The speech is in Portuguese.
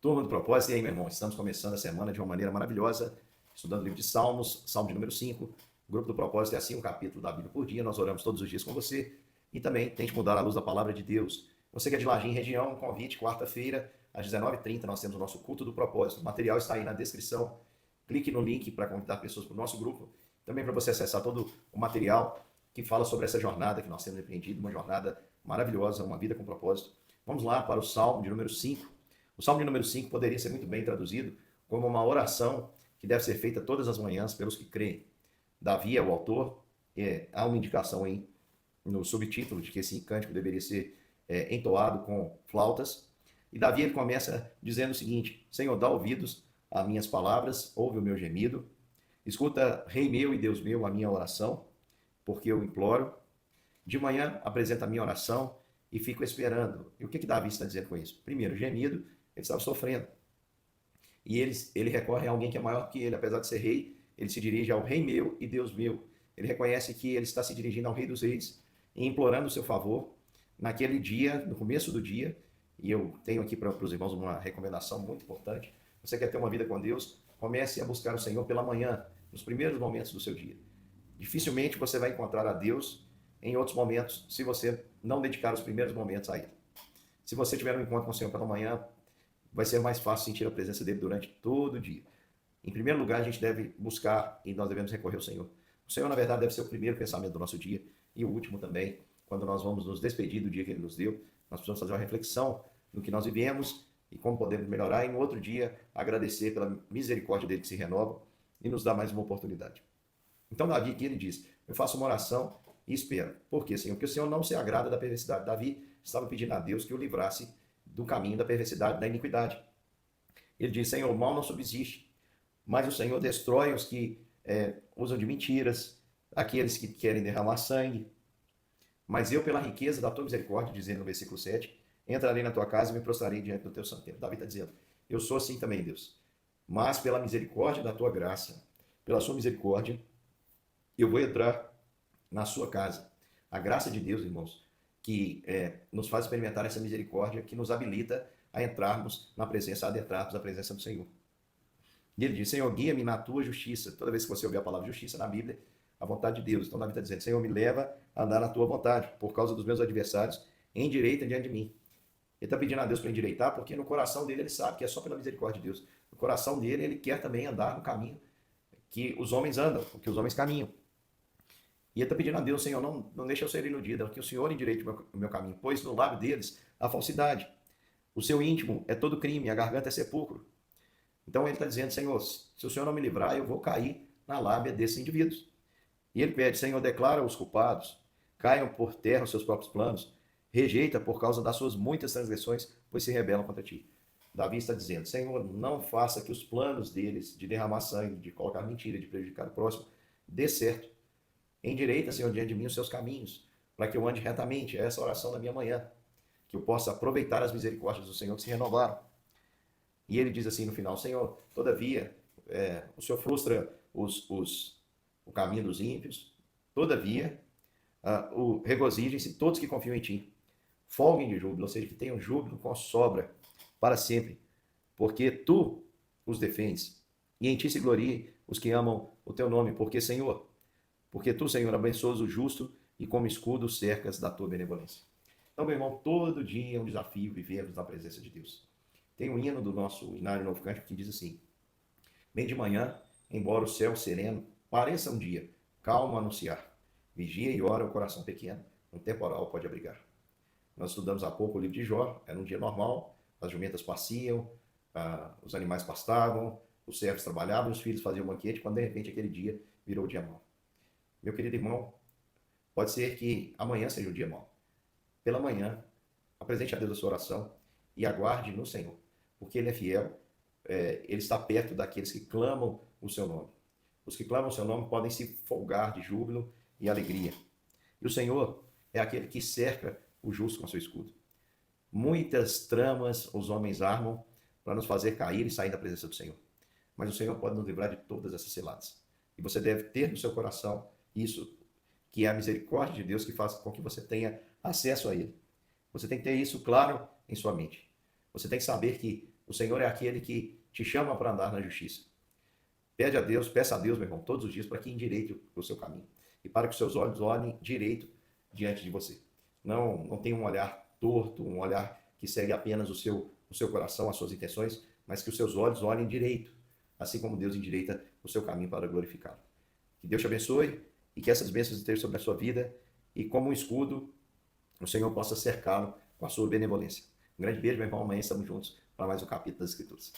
Turma do Propósito, e aí, meu irmão? Estamos começando a semana de uma maneira maravilhosa, estudando o livro de Salmos, Salmo de número 5. O grupo do Propósito é assim, um capítulo da Bíblia por dia. Nós oramos todos os dias com você e também tente mudar a luz da palavra de Deus. Você que é de Lajem região, um convite, quarta-feira, às 19h30, nós temos o nosso culto do propósito. O material está aí na descrição. Clique no link para convidar pessoas para o nosso grupo. Também para você acessar todo o material que fala sobre essa jornada que nós temos empreendido, uma jornada maravilhosa, uma vida com propósito. Vamos lá para o Salmo de número 5. O Salmo de número 5 poderia ser muito bem traduzido como uma oração que deve ser feita todas as manhãs pelos que creem. Davi é o autor, há uma indicação aí no subtítulo de que esse cântico deveria ser entoado com flautas. E Davi ele começa dizendo o seguinte: Senhor, dá ouvidos a minhas palavras, ouve o meu gemido, escuta, Rei meu e Deus meu, a minha oração, porque eu imploro. De manhã apresenta a minha oração e fico esperando. E o que Davi está dizendo com isso? Primeiro, gemido, ele estava sofrendo. E ele recorre a alguém que é maior que ele, apesar de ser rei, ele se dirige ao Rei meu e Deus meu. Ele reconhece que ele está se dirigindo ao Rei dos Reis e implorando o seu favor naquele dia, no começo do dia. E eu tenho aqui para os irmãos uma recomendação muito importante. Você quer ter uma vida com Deus? Comece a buscar o Senhor pela manhã, nos primeiros momentos do seu dia. Dificilmente você vai encontrar a Deus em outros momentos se você não dedicar os primeiros momentos a Ele. Se você tiver um encontro com o Senhor pela manhã, vai ser mais fácil sentir a presença dele durante todo o dia. Em primeiro lugar, a gente deve buscar e nós devemos recorrer ao Senhor. O Senhor, na verdade, deve ser o primeiro pensamento do nosso dia e o último também. Quando nós vamos nos despedir do dia que Ele nos deu, nós precisamos fazer uma reflexão no que nós vivemos e como podemos melhorar, e no outro dia agradecer pela misericórdia dele que se renova e nos dá mais uma oportunidade. Então, Davi aqui ele diz: eu faço uma oração e espero. Por quê, Senhor? Porque o Senhor não se agrada da perversidade. Davi estava pedindo a Deus que o livrasse do caminho da perversidade, da iniquidade. Ele diz: Senhor, o mal não subsiste, mas o Senhor destrói os que usam de mentiras, aqueles que querem derramar sangue. Mas eu, pela riqueza da tua misericórdia, dizendo no versículo 7, entrarei na tua casa e me prostrarei diante do teu santo templo. Davi está dizendo: eu sou assim também, Deus. Mas pela misericórdia da tua graça, pela sua misericórdia, eu vou entrar na sua casa. A graça de Deus, irmãos, que nos faz experimentar essa misericórdia, que nos habilita a entrarmos na presença, a adentrarmos na presença do Senhor. E ele diz: Senhor, guia-me na tua justiça. Toda vez que você ouvir a palavra justiça na Bíblia, a vontade de Deus. Então, Davi está dizendo: Senhor, me leva a andar na tua vontade, por causa dos meus adversários, endireita diante de mim. Ele está pedindo a Deus para endireitar, porque no coração dele ele sabe que é só pela misericórdia de Deus. No coração dele ele quer também andar no caminho que os homens andam, que os homens caminham. E ele está pedindo a Deus: Senhor, não deixa eu ser iludido, que o Senhor endireite o meu caminho, pois no lábio deles há falsidade. O seu íntimo é todo crime, a garganta é sepulcro. Então ele está dizendo: Senhor, se o Senhor não me livrar, eu vou cair na lábia desses indivíduos. E ele pede: Senhor, declara os culpados, caiam por terra os seus próprios planos, rejeita por causa das suas muitas transgressões, pois se rebelam contra ti. Davi está dizendo: Senhor, não faça que os planos deles de derramar sangue, de colocar mentira, de prejudicar o próximo, dê certo. Endireita, Senhor, diante de mim os seus caminhos, para que eu ande retamente. É essa oração da minha manhã, que eu possa aproveitar as misericórdias do Senhor que se renovaram. E ele diz assim no final: Senhor, todavia, o Senhor frustra o caminho dos ímpios, todavia, regozijem-se todos que confiam em ti. Folguem de júbilo, ou seja, que tenham júbilo com sobra para sempre, porque tu os defendes, e em ti se gloriem os que amam o teu nome, porque tu, Senhor, abençoas o justo e como escudo cercas da tua benevolência. Então, meu irmão, todo dia é um desafio vivermos na presença de Deus. Tem um hino do nosso Inário Novo Cântico que diz assim: bem de manhã, embora o céu sereno pareça um dia, calmo a anunciar, vigia e ora o coração pequeno, um temporal pode abrigar. Nós estudamos há pouco o livro de Jó, era um dia normal, as jumentas passiam, os animais pastavam, os servos trabalhavam, os filhos faziam banquete, quando de repente aquele dia virou o dia mau. Meu querido irmão, pode ser que amanhã seja o dia mau. Pela manhã, apresente a Deus a sua oração e aguarde no Senhor, porque Ele é fiel, Ele está perto daqueles que clamam o seu nome. Os que clamam o seu nome podem se folgar de júbilo e alegria. E o Senhor é aquele que cerca o justo com seu escudo. Muitas tramas os homens armam para nos fazer cair e sair da presença do Senhor. Mas o Senhor pode nos livrar de todas essas ciladas. E você deve ter no seu coração isso, que é a misericórdia de Deus que faz com que você tenha acesso a Ele. Você tem que ter isso claro em sua mente. Você tem que saber que O Senhor é aquele que te chama para andar na justiça. Peça a Deus, meu irmão, todos os dias para que endireite o seu caminho e para que os seus olhos olhem direito diante de você. Não tenha um olhar torto, um olhar que segue apenas o seu coração, as suas intenções, mas que os seus olhos olhem direito, assim como Deus endireita o seu caminho para glorificá-lo. Que Deus te abençoe e que essas bênçãos estejam sobre a sua vida e como um escudo, o Senhor possa cercá-lo com a sua benevolência. Um grande beijo, meu irmão. Amanhã estamos juntos para mais um capítulo das Escrituras.